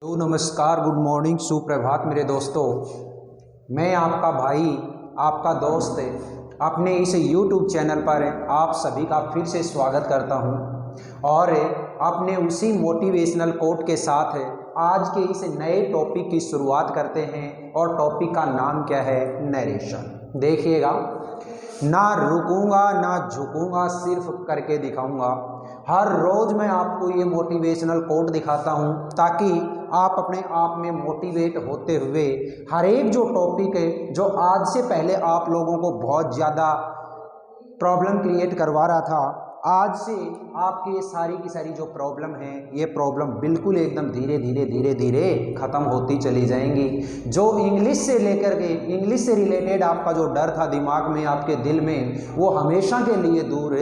तो नमस्कार, good morning, सुप्रभात मेरे दोस्तों। मैं आपका भाई, आपका दोस्त अपने इस YouTube चैनल पर आप सभी का फिर से स्वागत करता हूं और अपने उसी मोटिवेशनल कोट के साथ आज के इस नए टॉपिक की शुरुआत करते हैं। और टॉपिक का नाम क्या है? नरेशन। देखिएगा, ना रुकूंगा ना झुकूंगा, सिर्फ करके दिखाऊंगा। हर रोज मैं आपको ये मोटिवेशनल कोट दिखाता हूं ताकि आप अपने आप में मोटिवेट होते हुए हर एक जो टॉपिक है, जो आज से पहले आप लोगों को बहुत ज़्यादा प्रॉब्लम क्रिएट करवा रहा था, आज से आपकी ये सारी की सारी जो प्रॉब्लम है, ये प्रॉब्लम बिल्कुल एकदम धीरे धीरे ख़त्म होती चली जाएंगी। जो इंग्लिश से लेकर के इंग्लिश से रिलेटेड आपका जो डर था दिमाग में, आपके दिल में, वो हमेशा के लिए दूर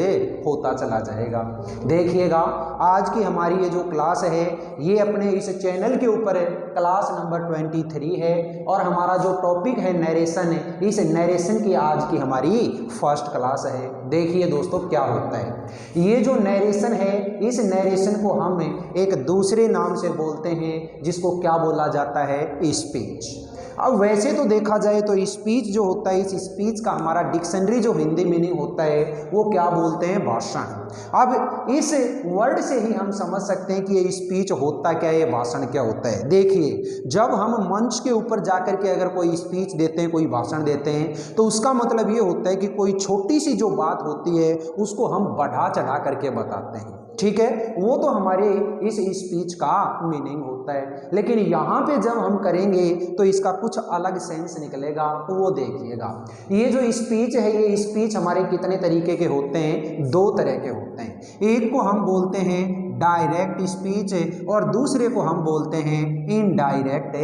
होता चला जाएगा। देखिएगा, आज की हमारी ये जो क्लास है, ये अपने इस चैनल के ऊपर क्लास नंबर 23 है और हमारा जो टॉपिक है नरेशन है, इस नरेशन की आज की हमारी फर्स्ट क्लास है। देखिए दोस्तों, क्या होता है ये जो नरेशन है, इस नरेशन को हम एक दूसरे नाम से बोलते हैं, जिसको क्या बोला जाता है? स्पीच। अब वैसे तो देखा जाए तो स्पीच जो होता है, इस स्पीच का हमारा डिक्शनरी जो हिंदी मीनिंग होता है, वो क्या बोलते हैं? भाषण। अब इस वर्ड से ही हम समझ सकते हैं कि ये स्पीच होता क्या है, ये भाषण क्या होता है। देखिए, जब हम मंच के ऊपर जाकर के अगर कोई स्पीच देते हैं, कोई भाषण देते हैं, तो उसका मतलब ये होता है कि कोई छोटी सी जो बात होती है उसको हम बढ़ा चढ़ा करके बताते हैं। ठीक है, वो तो हमारे इस स्पीच का मीनिंग होता है। लेकिन यहाँ पे जब हम करेंगे तो इसका कुछ अलग सेंस निकलेगा, तो वो देखिएगा। ये जो स्पीच है, ये स्पीच हमारे कितने तरीके के होते हैं? दो तरह के होते हैं। एक को हम बोलते हैं डायरेक्ट स्पीच और दूसरे को हम बोलते हैं इनडायरेक्ट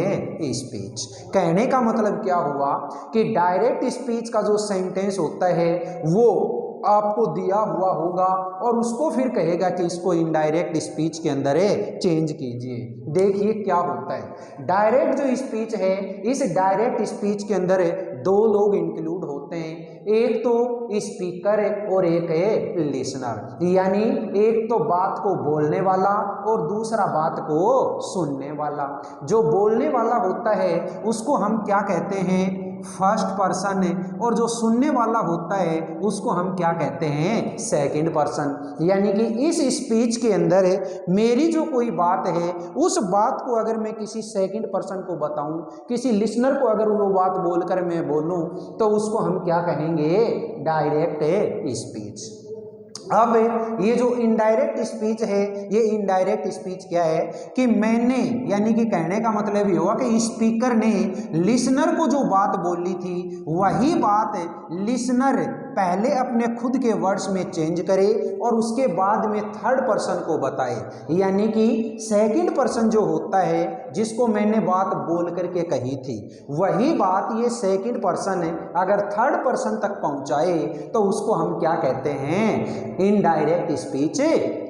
स्पीच। कहने का मतलब क्या हुआ कि डायरेक्ट स्पीच का जो सेंटेंस होता है वो आपको दिया हुआ होगा और उसको फिर कहेगा कि इसको इनडायरेक्ट स्पीच के अंदर चेंज कीजिए। देखिए क्या होता है, डायरेक्ट जो स्पीच है, इस डायरेक्ट स्पीच के अंदर दो लोग इंक्लूड होते हैं, एक तो स्पीकर और एक है लिसनर। यानी एक तो बात को बोलने वाला और दूसरा बात को सुनने वाला। जो बोलने वाला होता है उसको हम क्या कहते हैं? First person. और जो सुनने वाला होता है उसको हम क्या कहते हैं? Second person. यानी कि इस स्पीच के अंदर मेरी जो कोई बात है, उस बात को अगर मैं किसी सेकंड पर्सन को बताऊं, किसी लिसनर को अगर वो बात बोलकर मैं बोलूं, तो उसको हम क्या कहेंगे? Direct speech. अब ये जो इनडायरेक्ट स्पीच है, ये इनडायरेक्ट स्पीच क्या है कि मैंने, यानी कि कहने का मतलब ये हुआ कि स्पीकर ने लिसनर को जो बात बोली थी, वही बात लिसनर पहले अपने खुद के वर्ड्स में चेंज करे और उसके बाद में थर्ड पर्सन को बताए। यानी कि सेकंड पर्सन जो होता है, जिसको मैंने बात बोल करके कही थी, वही बात ये सेकंड पर्सन अगर थर्ड पर्सन तक पहुंचाए, तो उसको हम क्या कहते हैं? इनडायरेक्ट स्पीच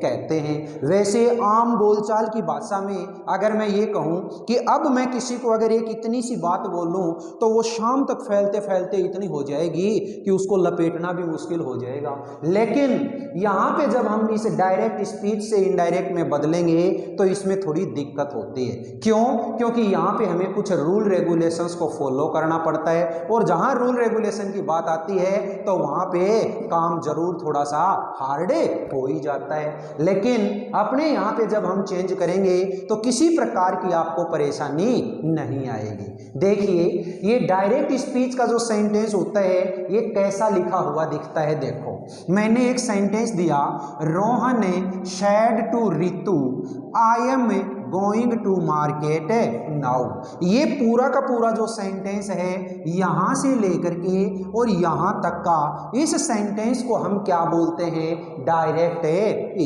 कहते हैं। वैसे आम बोलचाल की भाषा में अगर मैं ये कहूं कि अब मैं किसी को अगर एक इतनी सी बात बोलूं, तो वो शाम तक फैलते फैलते इतनी हो जाएगी कि उसको लपेटना भी मुश्किल हो जाएगा। लेकिन यहाँ पे जब हम इस डायरेक्ट स्पीच से इनडायरेक्ट में बदलेंगे, तो इसमें थोड़ी दिक्कत होती है। क्यों? क्योंकि यहाँ पे हमें कुछ रूल रेगुलेशंस को फॉलो करना पड़ता है, और जहाँ रूल रेगुलेशन की बात आती है तो वहाँ पे काम जरूर थोड़ा सा हार्ड हो ही जाता है। लेकिन अपने यहाँ पे जब हम चेंज करेंगे तो किसी प्रकार की आपको परेशानी नहीं आएगी। देखिए, ये डायरेक्ट स्पीच का जो सेंटेंस होता है, ये कैसा लिखा हुआ दिखता है। देखो, मैंने एक सेंटेंस दिया, Rohan said to Ritu I am going to market now. ये पूरा का पूरा जो सेंटेंस है, यहाँ से लेकर के और यहाँ तक का, इस सेंटेंस को हम क्या बोलते हैं? Direct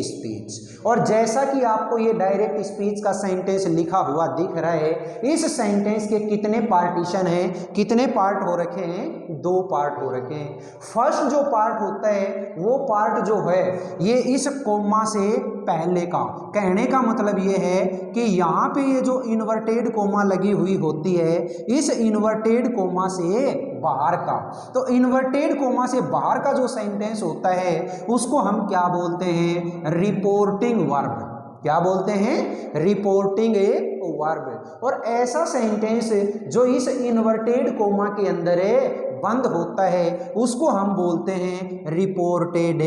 speech. और जैसा कि आपको ये डायरेक्ट स्पीच का सेंटेंस लिखा हुआ दिख रहा है, इस सेंटेंस के कितने पार्टीशन हैं, कितने पार्ट हो रखे हैं? दो पार्ट हो रखे हैं। फर्स्ट जो पार्ट होता है, वो पार्ट जो है, ये इस कोमा से पहले का। कहने का मतलब ये है कि यहाँ पे ये जो इन्वर्टेड कोमा लगी हुई होती है, इस इन्वर्टेड कोमा से बाहर का, तो इन्वर्टेड कोमा से बाहर का जो सेंटेंस होता है, उसको हम क्या बोलते हैं? Reporting verb. क्या बोलते हैं? Reporting verb. और ऐसा सेंटेंस जो इस इन्वर्टेड कोमा के अंदर बंद होता है उसको हम बोलते हैं रिपोर्टेड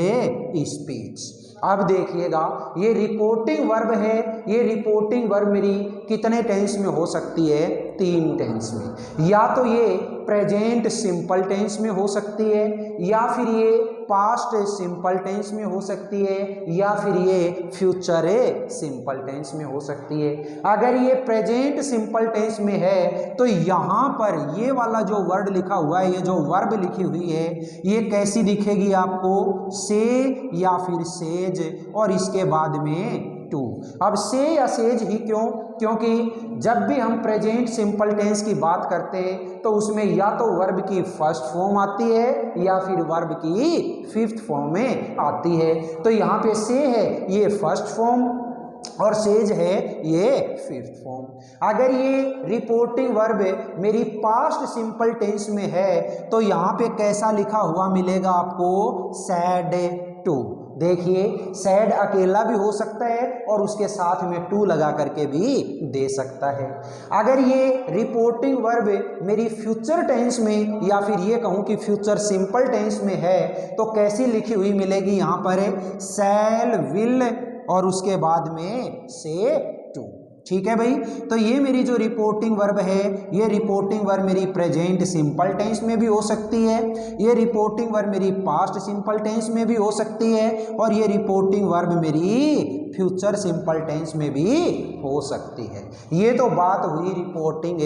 स्पीच। अब देखिएगा, ये रिपोर्टिंग वर्ब है, ये रिपोर्टिंग वर्ब मेरी कितने टेंस में हो सकती है? 3 टेंस में। या तो ये प्रेजेंट सिंपल टेंस में हो सकती है, या फिर ये पास्ट सिंपल टेंस में हो सकती है, या फिर ये फ्यूचर सिंपल टेंस में हो सकती है। अगर ये प्रेजेंट सिंपल टेंस में है तो यहाँ पर ये वाला जो वर्ड लिखा हुआ है, ये जो वर्ब लिखी हुई है, ये कैसी दिखेगी आपको? से या फिर सेज, और इसके बाद में टू। अब से या सेज ही क्यों? क्योंकि जब भी हम प्रेजेंट सिंपल टेंस की बात करते हैं तो उसमें या तो वर्ब की फर्स्ट फॉर्म आती है या फिर वर्ब की फिफ्थ फॉर्म में आती है। तो यहाँ पे से है ये फर्स्ट फॉर्म और सेज है ये फिफ्थ फॉर्म। अगर ये रिपोर्टिंग वर्ब मेरी पास्ट सिंपल टेंस में है तो यहाँ पे कैसा लिखा हुआ मिलेगा आपको? Sad to. देखिए, सैड अकेला भी हो सकता है और उसके साथ में टू लगा करके भी दे सकता है। अगर ये रिपोर्टिंग वर्ब मेरी फ्यूचर टेंस में या फिर ये कहूँ कि फ्यूचर सिंपल टेंस में है तो कैसी लिखी हुई मिलेगी? यहाँ पर शैल, विल और उसके बाद में से टू। ठीक है भाई, तो ये मेरी जो रिपोर्टिंग वर्ब है, ये रिपोर्टिंग वर्ब मेरी प्रेजेंट सिंपल टेंस में भी हो सकती है, ये रिपोर्टिंग वर्ब मेरी पास्ट सिंपल टेंस में भी हो सकती है, और ये रिपोर्टिंग वर्ब मेरी फ्यूचर सिंपल टेंस में भी हो सकती है। ये तो बात हुई रिपोर्टिंग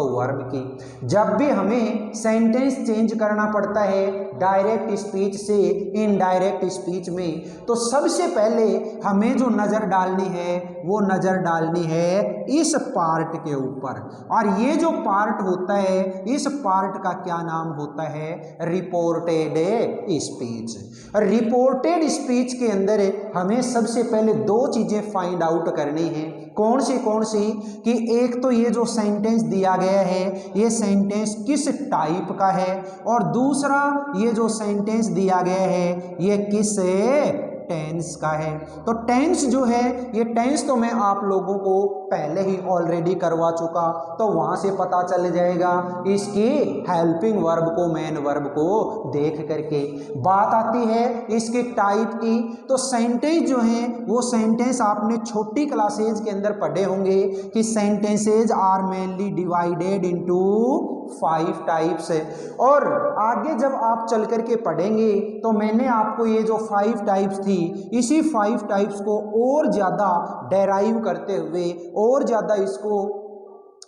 वर्ब की। जब भी हमें सेंटेंस चेंज करना पड़ता है डायरेक्ट स्पीच से इनडायरेक्ट स्पीच में, तो सबसे पहले हमें जो नज़र डालनी है वो नज़र डालनी है इस पार्ट के ऊपर। और ये जो पार्ट होता है, इस पार्ट का क्या नाम होता है? Reported speech. रिपोर्टेड स्पीच के अंदर हमें सबसे पहले 2 चीज़ें फाइंड आउट करनी है। कौन सी कि एक तो ये जो सेंटेंस दिया गया है ये सेंटेंस किस टाइप का है, और दूसरा ये जो सेंटेंस दिया गया है ये किस टेंस का है। तो टेंस जो है, ये टेंस तो मैं आप लोगों को पहले ही ऑलरेडी करवा चुका, तो वहां से पता चल जाएगा इसकी हेल्पिंग वर्ब को, मेन वर्ब को देख करके। बात आती है इसकी टाइप की, तो सेंटेंस जो है वो सेंटेंस आपने छोटी क्लासेज के अंदर पढ़े होंगे कि sentences are mainly divided into 5 types है। और आगे जब आप चल करके पढ़ेंगे तो मैंने आपको ये जो 5 टाइप्स थी, इसी 5 टाइप्स को और ज़्यादा डेराइव करते हुए और ज़्यादा इसको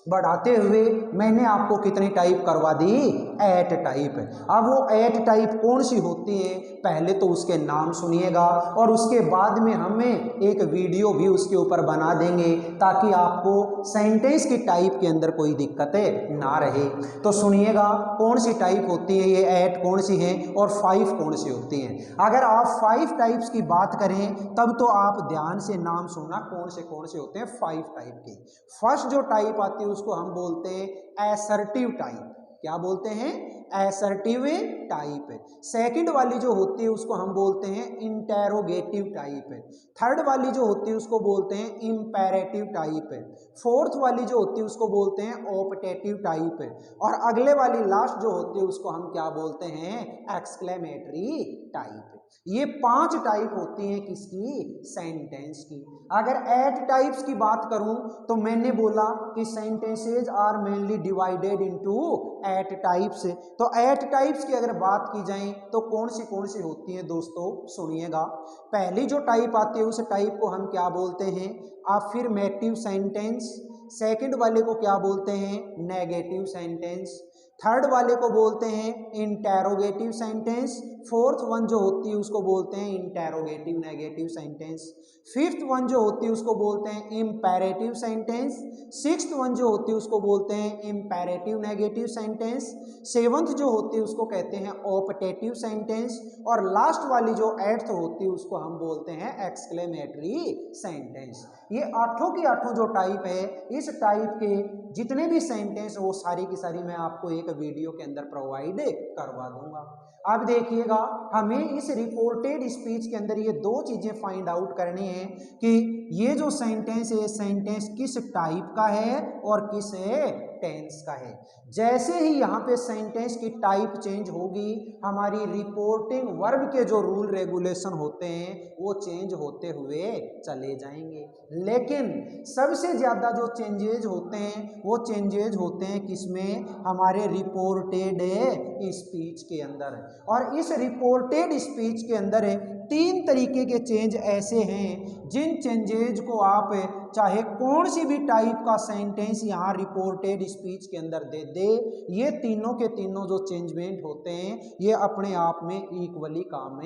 बढ़ाते हुए मैंने आपको कितनी टाइप करवा दी? 8 टाइप। अब वो 8 टाइप कौन सी होती है, पहले तो उसके नाम सुनिएगा और उसके बाद में हमें एक वीडियो भी उसके ऊपर बना देंगे ताकि आपको सेंटेंस की टाइप के अंदर कोई दिक्कतें ना रहे। तो सुनिएगा कौन सी टाइप होती है, ये 8 कौन सी हैं और 5 कौन सी होती हैं। अगर आप 5 टाइप्स की बात करें तब तो आप ध्यान से नाम सुनना कौन से होते हैं 5 टाइप के। फर्स्ट जो टाइप आती है उसको हम बोलते हैं असर्टिव टाइप। क्या बोलते हैं? Assertive type. सेकंड वाली जो होती है उसको हम बोलते हैं इंटेरोगेटिव टाइप। थर्ड वाली जो होती है उसको बोलते हैं इंपेरेटिव टाइप। फोर्थ वाली जो होती है उसको बोलते हैं ऑप्टेटिव टाइप। और अगले वाली लास्ट जो होती है उसको हम क्या बोलते हैं? Exclamatory type. ये 5 टाइप होती हैं किसकी? सेंटेंस की। अगर 8 टाइप्स की बात करूं तो मैंने बोला कि sentences are mainly divided into 8 types. तो 8 टाइप्स की अगर बात की जाए तो कौन सी होती हैं दोस्तों? सुनिएगा। पहली जो टाइप आती है उस टाइप को हम क्या बोलते हैं? Affirmative sentence. सेकंड वाले को क्या बोलते हैं? Negative sentence. थर्ड वाले को बोलते हैं इंटेरोगेटिव सेंटेंस। फोर्थ वन जो होती है उसको बोलते हैं interrogative negative sentence. Fifth one जो होती है उसको बोलते हैं इंपेरेटिव सेंटेंस। सिक्स्थ वन जो होती है उसको बोलते हैं इंपेरेटिव नेगेटिव सेंटेंस। सेवंथ जो होती है उसको कहते हैं ऑप्टेटिव सेंटेंस। और लास्ट वाली जो 8th होती है उसको हम बोलते हैं एक्सक्लेमेटरी सेंटेंस। ये 8 की 8 जो टाइप है, इस टाइप के जितने भी सेंटेंस वो सारी की सारी मैं आपको एक वीडियो के अंदर प्रोवाइड करवा दूंगा। अब देखिएगा, हमें इस रिपोर्टेड स्पीच के अंदर ये 2 चीजें फाइंड आउट करनी है कि ये जो सेंटेंस है सेंटेंस किस टाइप का है और किस टेंस का है। जैसे ही यहाँ पे सेंटेंस की टाइप चेंज होगी हमारी रिपोर्टिंग वर्ब के जो रूल रेगुलेशन होते हैं वो चेंज होते हुए चले जाएंगे। लेकिन सबसे ज़्यादा जो चेंजेज होते हैं वो चेंजेज होते हैं किसमें, हमारे रिपोर्टेड स्पीच के अंदर। और इस रिपोर्टेड स्पीच के अंदर 3 तरीके के चेंज ऐसे हैं जिन चेंजेज को आप चाहे कौन सी भी टाइप का सेंटेंस यहाँ रिपोर्टेड स्पीच के अंदर दे दे, ये तीनों के तीनों जो चेंजमेंट होते हैं ये अपने आप में इक्वली काम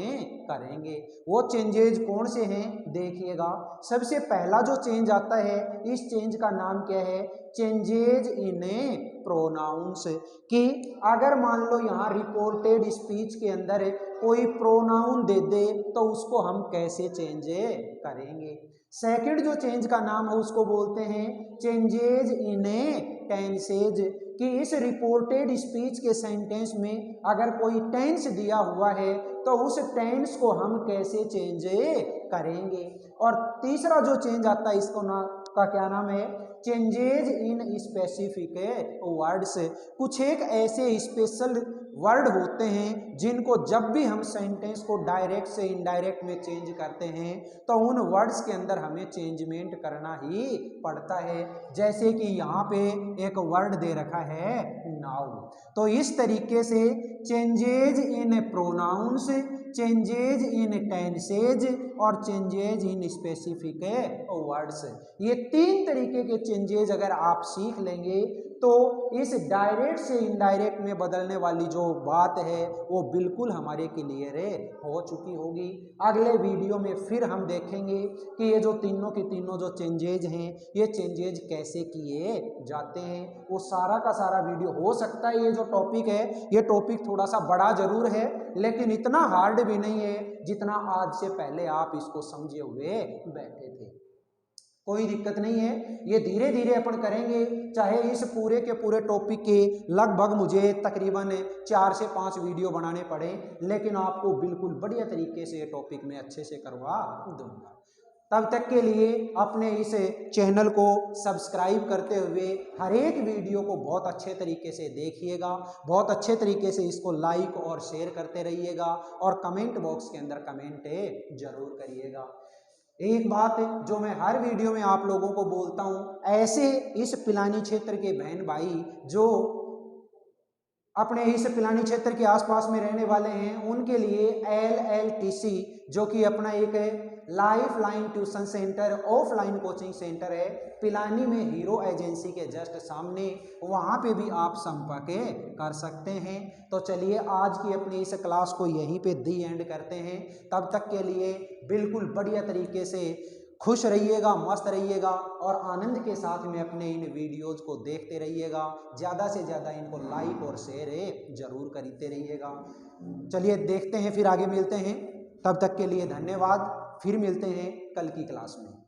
करेंगे। वो चेंजेज कौन से हैं देखिएगा। सबसे पहला जो चेंज आता है इस चेंज का नाम क्या है, चेंजेज इन प्रोनाउंस। कि अगर मान लो यहाँ रिपोर्टेड स्पीच के अंदर कोई प्रोनाउन दे दे तो उसको हम कैसे चेंज करेंगे। सेकंड जो चेंज का नाम है उसको बोलते हैं चेंजेज इन टेंसेज। कि इस रिपोर्टेड स्पीच के सेंटेंस में अगर कोई टेंस दिया हुआ है तो उस टेंस को हम कैसे चेंज करेंगे। और तीसरा जो चेंज आता है इसको का क्या नाम है, चेंजेज इन स्पेसिफिक वर्ड्स। कुछ एक ऐसे स्पेशल वर्ड होते हैं जिनको जब भी हम सेंटेंस को डायरेक्ट से इनडायरेक्ट में चेंज करते हैं तो उन वर्ड्स के अंदर हमें चेंजमेंट करना ही पड़ता है। जैसे कि यहाँ पे एक वर्ड दे रखा है नाउ, तो इस तरीके से changes in pronouns, changes in tenses और चेंजेज इन स्पेसिफिक वर्ड्स, ये 3 तरीके के चेंजेज अगर आप सीख लेंगे तो इस डायरेक्ट से इनडायरेक्ट में बदलने वाली जो बात है वो बिल्कुल हमारे क्लियर हो चुकी होगी। अगले वीडियो में फिर हम देखेंगे कि ये जो तीनों के तीनों जो चेंजेज हैं ये चेंजेज कैसे किए जाते हैं। वो सारा का सारा वीडियो, हो सकता है ये जो टॉपिक है ये टॉपिक थोड़ा सा बड़ा जरूर है लेकिन इतना हार्ड भी नहीं है जितना आज से पहले आप इसको समझे हुए बैठे थे। कोई दिक्कत नहीं है, ये धीरे धीरे अपन करेंगे। चाहे इस पूरे के पूरे टॉपिक के लगभग मुझे तकरीबन 4 से 5 वीडियो बनाने पड़े लेकिन आपको बिल्कुल बढ़िया तरीके से ये टॉपिक में अच्छे से करवा दूंगा। तब तक के लिए अपने इस चैनल को सब्सक्राइब करते हुए हर एक वीडियो को बहुत अच्छे तरीके से देखिएगा, बहुत अच्छे तरीके से इसको लाइक और शेयर करते रहिएगा और कमेंट बॉक्स के अंदर कमेंट जरूर करिएगा। एक बात जो मैं हर वीडियो में आप लोगों को बोलता हूँ, ऐसे इस पिलानी क्षेत्र के बहन भाई जो अपने इस पिलानी क्षेत्र के आसपास में रहने वाले हैं उनके लिए LLTC जो कि अपना एक life line tuition centre offline coaching centre है पिलानी में हीरो एजेंसी के जस्ट सामने, वहाँ पे भी आप संपर्क कर सकते हैं। तो चलिए आज की अपनी इस क्लास को यहीं पे दी एंड करते हैं। तब तक के लिए बिल्कुल बढ़िया तरीके से खुश रहिएगा, मस्त रहिएगा और आनंद के साथ में अपने इन वीडियोज़ को देखते रहिएगा। ज़्यादा से ज़्यादा इनको लाइक और शेयर जरूर करते रहिएगा। चलिए देखते हैं, फिर आगे मिलते हैं। तब तक के लिए धन्यवाद। फिर मिलते हैं कल की क्लास में।